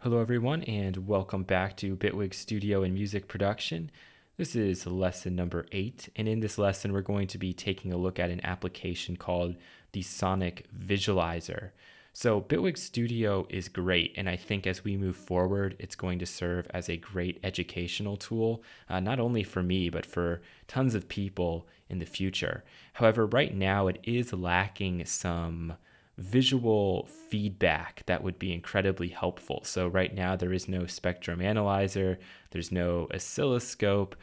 Hello everyone and welcome back to Bitwig Studio and Music Production. This is lesson number 8, and in this lesson we're going to be taking a look at an application called the Sonic Visualizer. So Bitwig Studio is great, and I think as we move forward it's going to serve as a great educational tool, not only for me but for tons of people in the future. However, right now it is lacking some visual feedback that would be incredibly helpful. So right now there is no spectrum analyzer, there's no oscilloscope,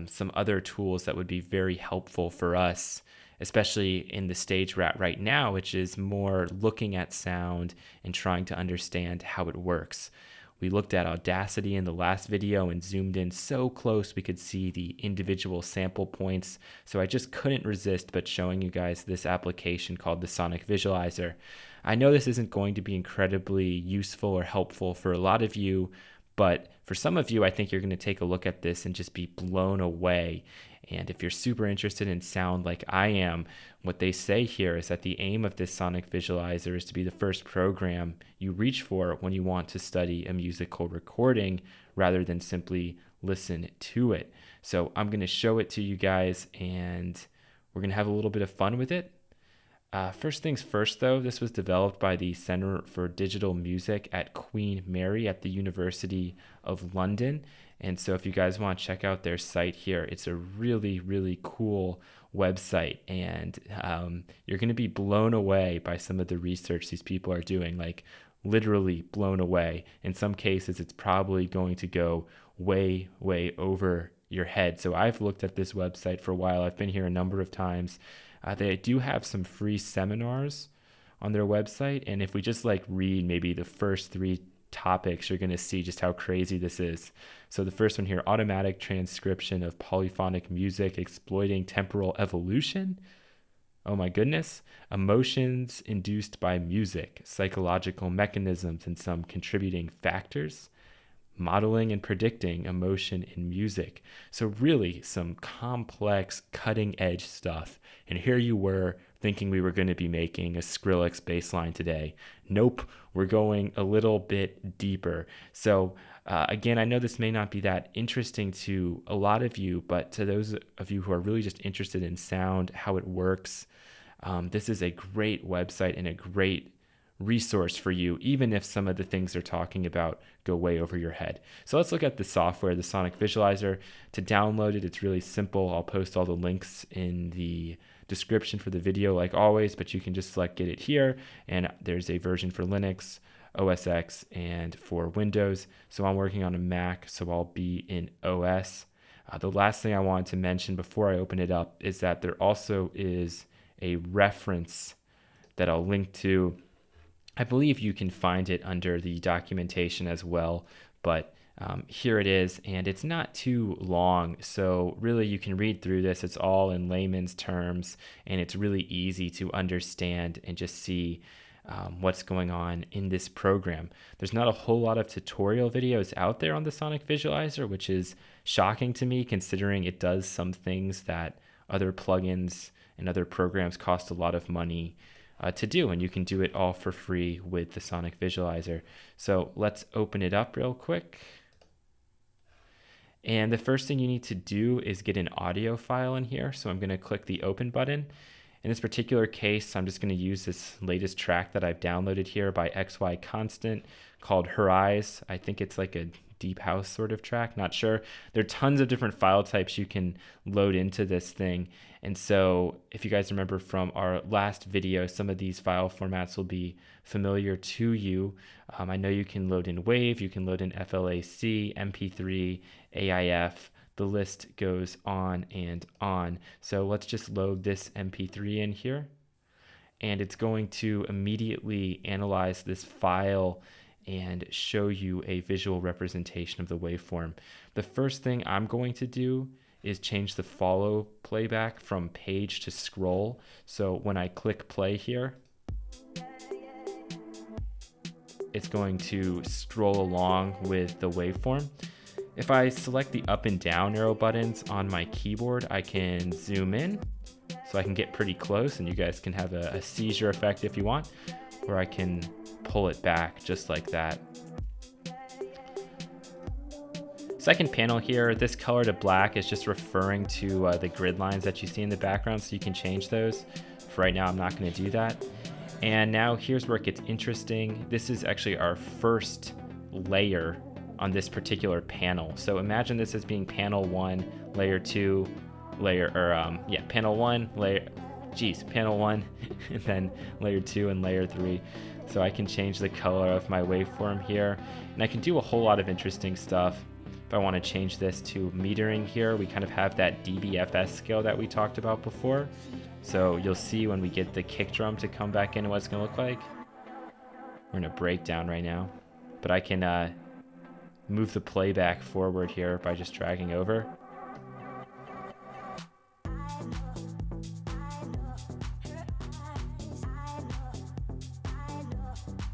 some other tools that would be very helpful for us, especially in the stage we're at right now, which is more looking at sound and trying to understand how it works. We looked at Audacity in the last video and zoomed in so close we could see the individual sample points. So I just couldn't resist but showing you guys this application called the Sonic Visualizer. I know this isn't going to be incredibly useful or helpful for a lot of you, but for some of you, I think you're going to take a look at this and just be blown away. And if you're super interested in sound like I am, what they say here is that the aim of this Sonic Visualizer is to be the first program you reach for when you want to study a musical recording rather than simply listen to it. So I'm going to show it to you guys and we're going to have a little bit of fun with it. First things first, though, this was developed by the Center for Digital Music at Queen Mary at the University of London. And so if you guys want to check out their site here, it's a really, really cool website. And you're going to be blown away by some of the research these people are doing, like literally blown away. In some cases, it's probably going to go way, way over your head. So I've looked at this website for a while. I've been here a number of times. They do have some free seminars on their website, and if we just read maybe the first 3 topics, you're going to see just how crazy this is. So the first one here, automatic transcription of polyphonic music exploiting temporal evolution. Oh my goodness. Emotions induced by music, psychological mechanisms and some contributing factors. Modeling and predicting emotion in music. So really some complex cutting edge stuff. And here you were thinking we were going to be making a Skrillex bass line today. Nope, we're going a little bit deeper. So again, I know this may not be that interesting to a lot of you, but to those of you who are really just interested in sound, how it works, this is a great website and a great resource for you, even if some of the things they're talking about go way over your head. So let's look at the software, the Sonic Visualizer. To download it, it's really simple. I'll post all the links in the description for the video like always, but you can just select get it here, and there's a version for Linux, OS X, and for Windows. So I'm working on a Mac, so I'll be in OS. The last thing I wanted to mention before I open it up is that there also is a reference that I'll link to. I believe you can find it under the documentation as well, but here it is, and it's not too long, so really you can read through this. It's all in layman's terms, and it's really easy to understand and just see what's going on in this program. There's not a whole lot of tutorial videos out there on the Sonic Visualizer, which is shocking to me considering it does some things that other plugins and other programs cost a lot of money to do, and you can do it all for free with the Sonic Visualizer. So let's open it up real quick. And the first thing you need to do is get an audio file in here. So I'm going to click the open button. In this particular case, I'm just going to use this latest track that I've downloaded here by XYconstant called Her Eyes. I think it's like a deep house sort of track, not sure. There are tons of different file types you can load into this thing. And so if you guys remember from our last video, some of these file formats will be familiar to you. I know you can load in WAV, you can load in FLAC, MP3, AIF. The list goes on and on. So let's just load this MP3 in here. And it's going to immediately analyze this file and show you a visual representation of the waveform. The first thing I'm going to do is change the follow playback from page to scroll. So when I click play here, it's going to scroll along with the waveform. If I select the up and down arrow buttons on my keyboard, I can zoom in so I can get pretty close, and you guys can have a seizure effect if you want, or I can pull it back just like that. Second panel here, this color to black is just referring to the grid lines that you see in the background, so you can change those. For right now, I'm not going to do that. And now here's where it gets interesting. This is actually our first layer on this particular panel. So imagine this as being panel 1, layer 2, panel 1, panel 1, and then layer 2 and layer 3. So I can change the color of my waveform here, and I can do a whole lot of interesting stuff. If I want to change this to metering here, we kind of have that dBFS scale that we talked about before. So you'll see when we get the kick drum to come back in what it's going to look like. We're in a breakdown right now, but I can move the playback forward here by just dragging over.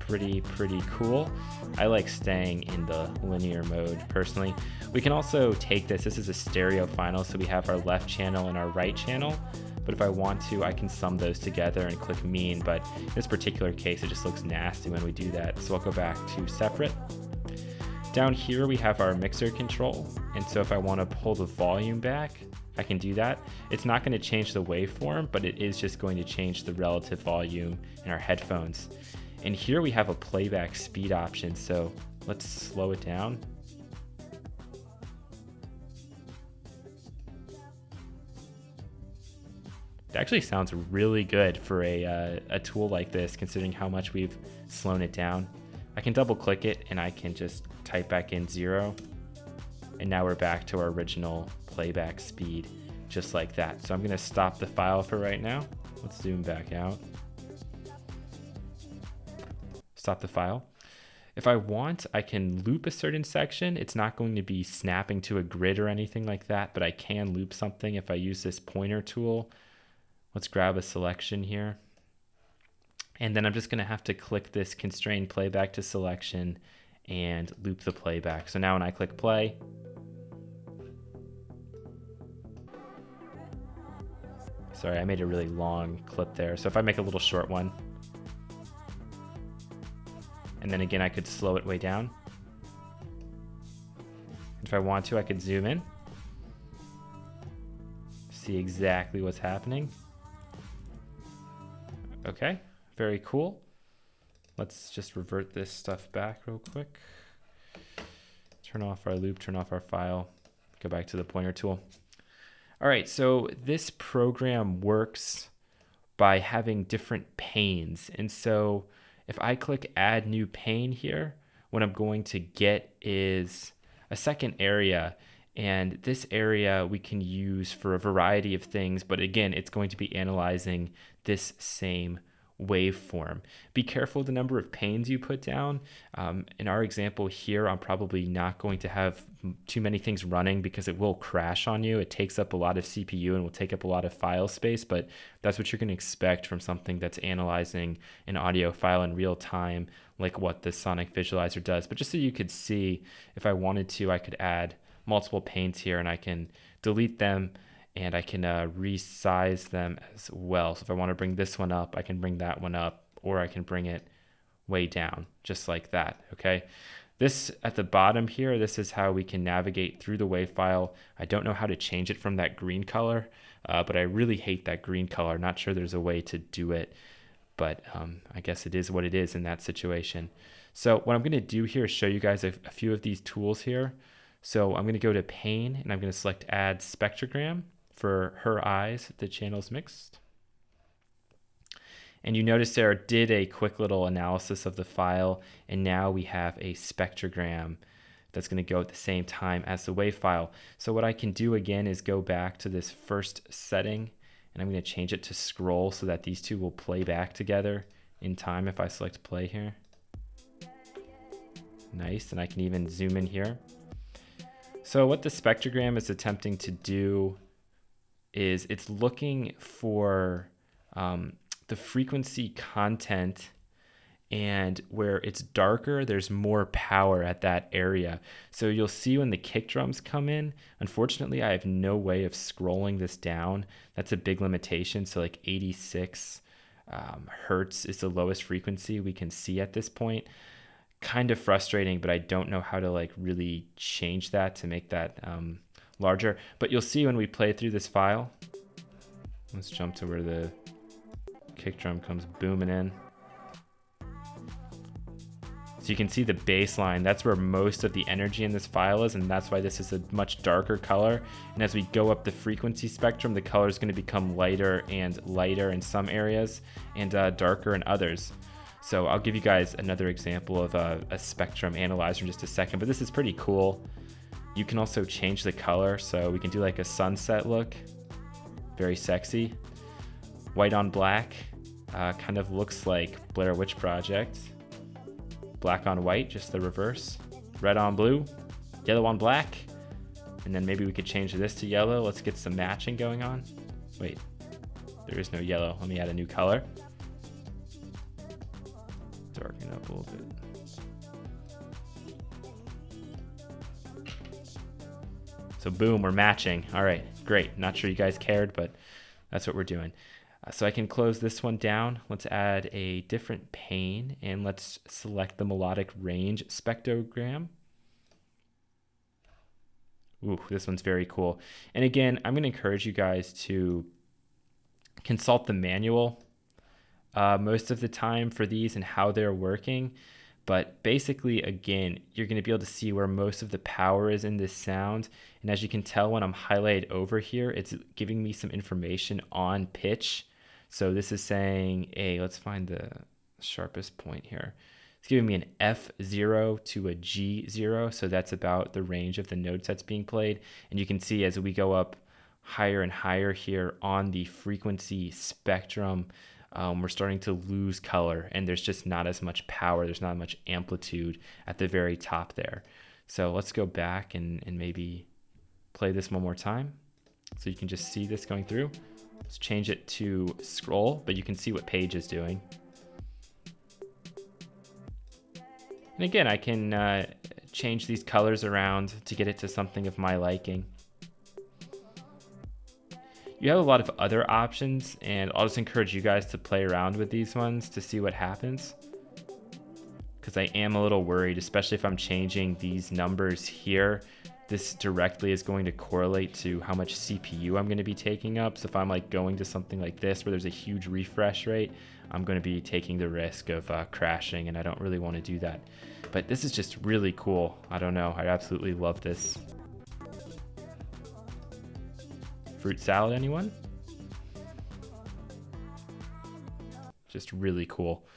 Pretty cool. I like staying in the linear mode personally. We can also take this is a stereo final, so we have our left channel and our right channel, but if I want to, I can sum those together and click mean, but in this particular case, it just looks nasty when we do that. So I'll go back to separate. Down here, we have our mixer control, and so if I want to pull the volume back, I can do that. It's not going to change the waveform, but it is just going to change the relative volume in our headphones. And here we have a playback speed option, so let's slow it down. It actually sounds really good for a tool like this, considering how much we've slowed it down. I can double click it and I can just type back in 0. And now we're back to our original playback speed, just like that. So I'm gonna stop the file for right now. Let's zoom back out. Stop the file. If I want, I can loop a certain section. It's not going to be snapping to a grid or anything like that, but I can loop something if I use this pointer tool. Let's grab a selection here. And then I'm just going to have to click this constrain playback to selection and loop the playback. So now when I click play, sorry, I made a really long clip there. So if I make a little short one, and then again, I could slow it way down. If I want to, I could zoom in, see exactly what's happening. Okay, very cool. Let's just revert this stuff back real quick. Turn off our loop, turn off our file, go back to the pointer tool. All right, so this program works by having different panes. And so if I click add new pane here, what I'm going to get is a second area. And this area we can use for a variety of things, but again, it's going to be analyzing this same waveform. Be careful the number of panes you put down. In our example here, I'm probably not going to have too many things running because it will crash on you. It takes up a lot of CPU and will take up a lot of file space, but that's what you're going to expect from something that's analyzing an audio file in real time, like what the Sonic Visualizer does. But just so you could see, if I wanted to, I could add multiple panes here and I can delete them and I can resize them as well. So if I want to bring this one up, I can bring that one up, or I can bring it way down, just like that, okay? This at the bottom here, this is how we can navigate through the WAV file. I don't know how to change it from that green color, but I really hate that green color. Not sure there's a way to do it, but I guess it is what it is in that situation. So what I'm gonna do here is show you guys a few of these tools here. So I'm gonna go to pane and I'm gonna select add spectrogram. For her eyes, the channel's mixed. And you notice there did a quick little analysis of the file, and now we have a spectrogram that's going to go at the same time as the WAV file. So what I can do again is go back to this first setting, and I'm going to change it to scroll so that these two will play back together in time if I select play here. Nice, and I can even zoom in here. So what the spectrogram is attempting to do is it's looking for the frequency content, and where it's darker, there's more power at that area. So you'll see when the kick drums come in, unfortunately, I have no way of scrolling this down. That's a big limitation. So like 86 hertz is the lowest frequency we can see at this point. kind of frustrating, but I don't know how to like really change that to make that larger. But you'll see when we play through this file. Let's jump to where the kick drum comes booming in. So you can see the bass line. That's where most of the energy in this file is, and that's why this is a much darker color. And as we go up the frequency spectrum, the color is going to become lighter and lighter in some areas and darker in others. So I'll give you guys another example of a spectrum analyzer in just a second, but this is pretty cool. You can also change the color, so we can do like a sunset look. Very sexy. White on black, kind of looks like Blair Witch Project. Black on white, just the reverse. Red on blue, yellow on black. And then maybe we could change this to yellow. Let's get some matching going on. Wait, there is no yellow. Let me add a new color. Darken up a little bit. So boom, we're matching. All right, great. Not sure you guys cared, but that's what we're doing. So I can close this one down. Let's add a different pane and let's select the Melodic Range spectrogram. Ooh, this one's very cool. And again, I'm going to encourage you guys to consult the manual most of the time for these and how they're working. But basically, again, you're going to be able to see where most of the power is in this sound. And as you can tell when I'm highlighted over here, it's giving me some information on pitch. So this is saying, hey, let's find the sharpest point here. It's giving me an F0 to a G0. So that's about the range of the notes that's being played. And you can see as we go up higher and higher here on the frequency spectrum, we're starting to lose color and there's just not as much power. There's not much amplitude at the very top there. So let's go back and maybe play this one more time. So you can just see this going through. Let's change it to scroll, but you can see what Page is doing. And again, I can change these colors around to get it to something of my liking. You have a lot of other options, and I'll just encourage you guys to play around with these ones to see what happens. Because I am a little worried, especially if I'm changing these numbers here. This directly is going to correlate to how much CPU I'm going to be taking up. So if I'm like going to something like this where there's a huge refresh rate, I'm going to be taking the risk of crashing, and I don't really want to do that. But this is just really cool. I don't know. I absolutely love this. Fruit salad, anyone? Just really cool.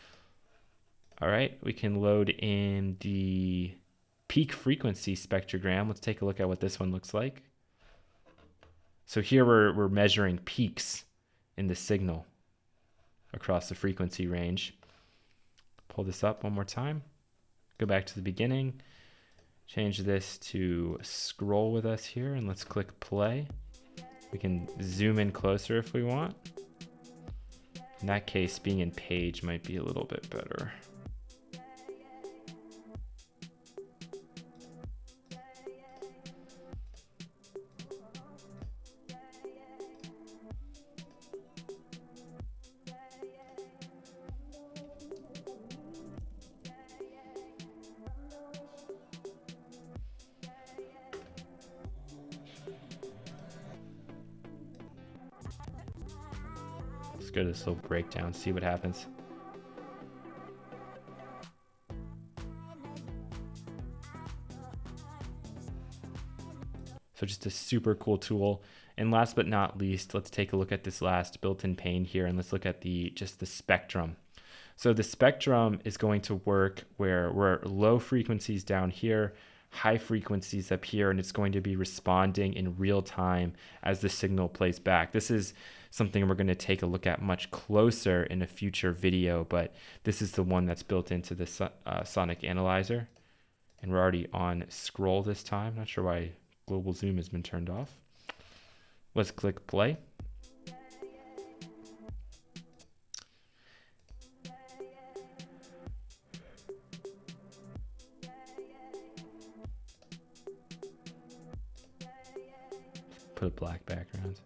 All right, we can load in the peak frequency spectrogram. Let's take a look at what this one looks like. So here we're measuring peaks in the signal across the frequency range. Pull this up one more time. Go back to the beginning. Change this to scroll with us here, and let's click play. We can zoom in closer if we want. In that case, being in Page might be a little bit better. Let's go to this little breakdown, see what happens. So just a super cool tool. And last but not least, let's take a look at this last built-in pane here, and let's look at just the spectrum. So the spectrum is going to work where we're low frequencies down here, high frequencies up here, and it's going to be responding in real time as the signal plays back. This is something we're going to take a look at much closer in a future video, but this is the one that's built into the sonic analyzer. And we're already on scroll this time. Not sure why global zoom has been turned off. Let's click play. Put a black background.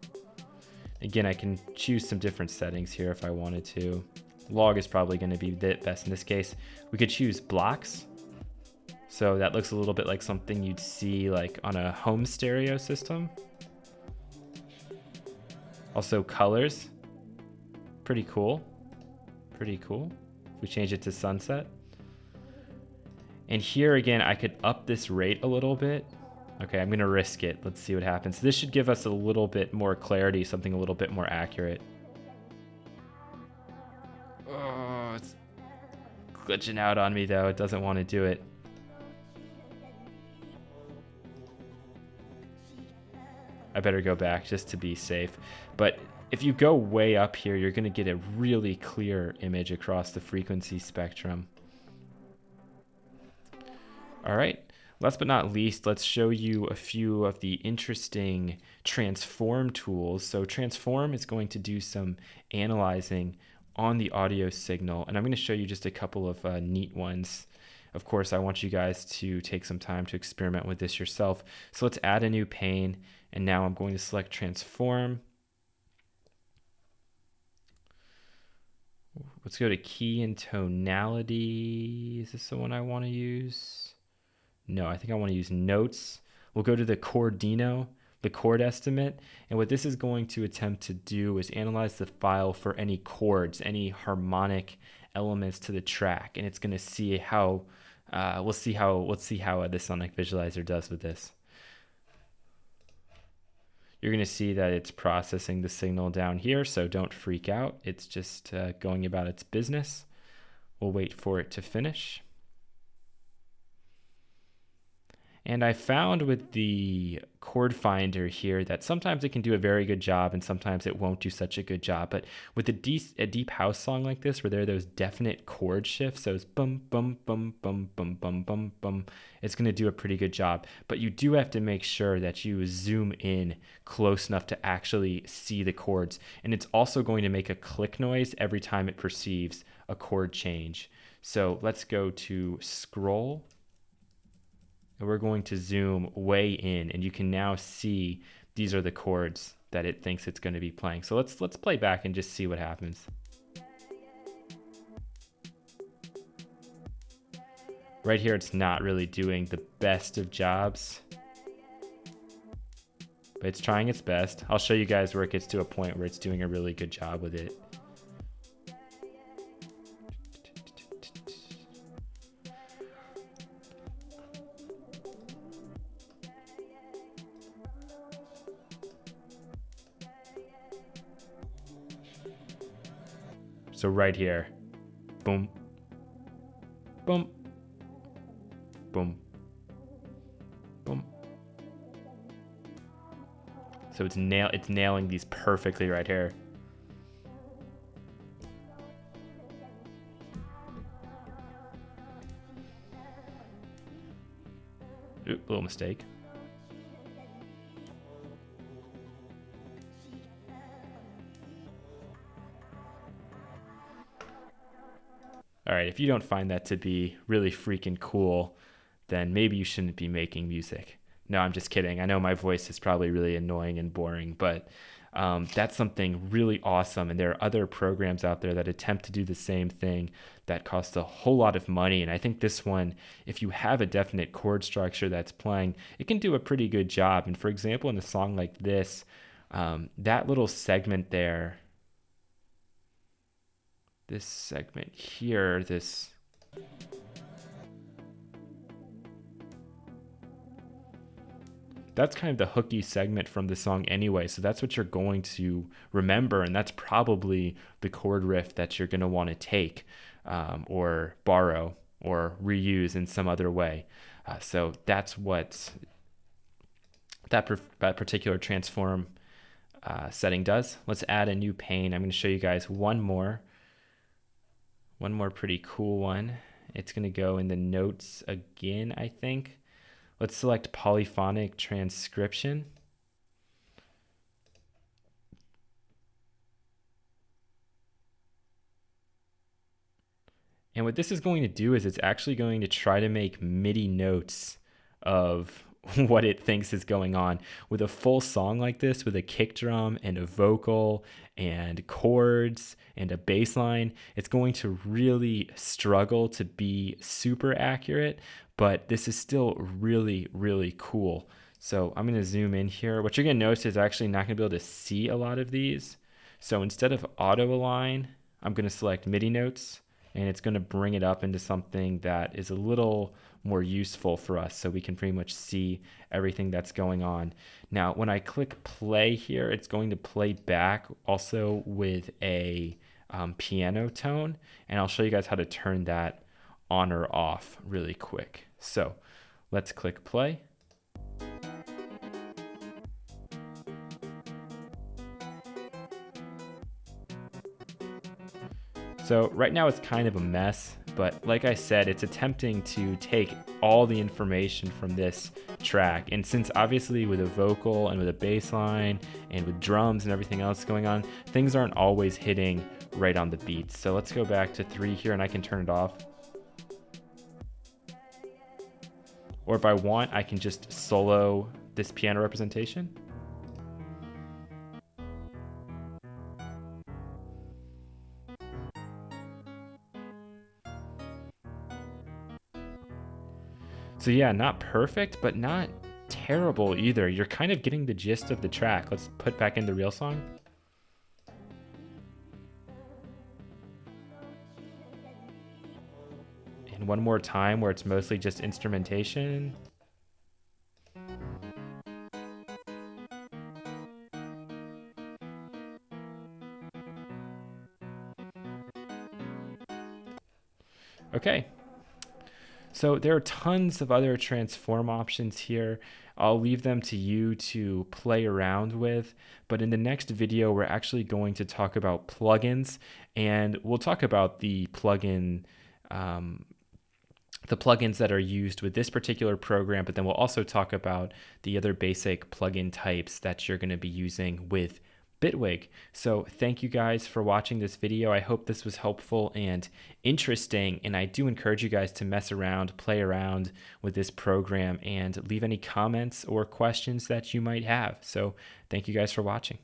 Again, I can choose some different settings here if I wanted to. Log is probably going to be the best in this case. We could choose blocks. So that looks a little bit like something you'd see like on a home stereo system. Also colors, pretty cool, pretty cool. If we change it to sunset. And here again, I could up this rate a little bit. Okay, I'm gonna risk it. Let's see what happens. This should give us a little bit more clarity, something a little bit more accurate. Oh, it's glitching out on me though. It doesn't want to do it. I better go back just to be safe. But if you go way up here, you're gonna get a really clear image across the frequency spectrum. All right, last but not least, let's show you a few of the interesting transform tools. So transform is going to do some analyzing on the audio signal, and I'm going to show you just a couple of neat ones. Of course, I want you guys to take some time to experiment with this yourself. So let's add a new pane, and now I'm going to select transform. Let's go to key and tonality. Is this the one I want to use? No, I think I want to use notes. We'll go to the chordino, the chord estimate. And what this is going to attempt to do is analyze the file for any chords, any harmonic elements to the track. And it's going to see how, let's see how the Sonic Visualizer does with this. You're going to see that it's processing the signal down here, so don't freak out. It's just going about its business. We'll wait for it to finish. And I found with the chord finder here that sometimes it can do a very good job and sometimes it won't do such a good job. But with a deep house song like this, where there are those definite chord shifts, those bum, bum, bum, bum, bum, bum, bum, bum, it's going to do a pretty good job. But you do have to make sure that you zoom in close enough to actually see the chords. And it's also going to make a click noise every time it perceives a chord change. So let's go to scroll. And we're going to zoom way in, and you can now see these are the chords that it thinks it's going to be playing. So let's play back and just see what happens. Right here, it's not really doing the best of jobs, but it's trying its best. I'll show you guys where it gets to a point where it's doing a really good job with it. So right here, boom, boom, boom, boom. So it's nailing these perfectly right here. Oop, little mistake. All right, if you don't find that to be really freaking cool, then maybe you shouldn't be making music. No, I'm just kidding. I know my voice is probably really annoying and boring, but that's something really awesome. And there are other programs out there that attempt to do the same thing that cost a whole lot of money. And I think this one, if you have a definite chord structure that's playing, it can do a pretty good job. And for example, in a song like this, that little segment there, this segment here, that's kind of the hooky segment from the song anyway. So that's what you're going to remember. And that's probably the chord riff that you're going to want to take or borrow or reuse in some other way. So that's what that particular transform setting does. Let's add a new pane. I'm going to show you guys one more pretty cool one. It's going to go in the notes again, I think. Let's select polyphonic transcription. And what this is going to do is it's actually going to try to make MIDI notes of what it thinks is going on. With a full song like this, with a kick drum and a vocal and chords and a bass line, it's going to really struggle to be super accurate, but this is still really, really cool. So I'm going to zoom in here. What you're going to notice is I'm actually not going to be able to see a lot of these. So instead of auto align, I'm going to select MIDI notes, and it's going to bring it up into something that is a little more useful for us so we can pretty much see everything that's going on. Now, when I click play here, it's going to play back also with a piano tone, and I'll show you guys how to turn that on or off really quick. So let's click play. So right now it's kind of a mess, but like I said, it's attempting to take all the information from this track. And since obviously with a vocal and with a bass line and with drums and everything else going on, things aren't always hitting right on the beats. So let's go back to 3 here and I can turn it off. Or if I want, I can just solo this piano representation. So yeah, not perfect, but not terrible either. You're kind of getting the gist of the track. Let's put back in the real song. And one more time where it's mostly just instrumentation. Okay. So there are tons of other transform options here. I'll leave them to you to play around with, but in the next video, we're actually going to talk about plugins, and we'll talk about the plugins that are used with this particular program, but then we'll also talk about the other basic plugin types that you're going to be using with Bitwig. So thank you guys for watching this video. I hope this was helpful and interesting, and I do encourage you guys to mess around, play around with this program, and leave any comments or questions that you might have. So thank you guys for watching.